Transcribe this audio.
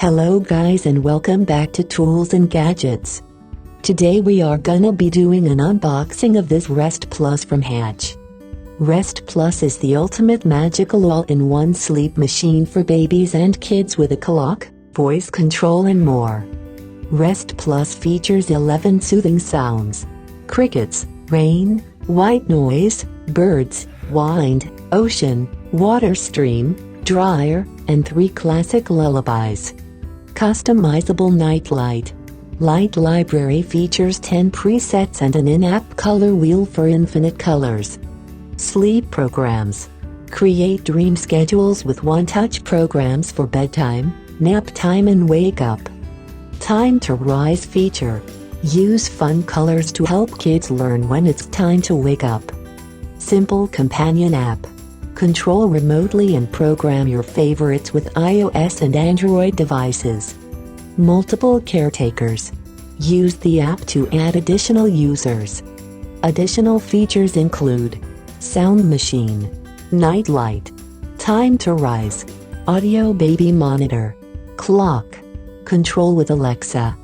Hello guys and welcome back to Tools and Gadgets. Today we are gonna be doing an unboxing of this Rest Plus from Hatch. Rest Plus is the ultimate magical all-in-one sleep machine for babies and kids with a clock, voice control and more. Rest Plus features 11 soothing sounds: crickets, rain, white noise, birds, wind, ocean, water stream, dryer, and 3 classic lullabies. Customizable nightlight. Light library features 10 presets and an in-app color wheel for infinite colors. Sleep programs. Create dream schedules with one-touch programs for bedtime, nap time and wake up. Time to rise feature. Use fun colors to help kids learn when it's time to wake up. Simple companion app. Control remotely and program your favorites with iOS and Android devices. Multiple caretakers. Use the app to add additional users. Additional features include sound machine, night light, time to rise, audio baby monitor, clock, control with Alexa.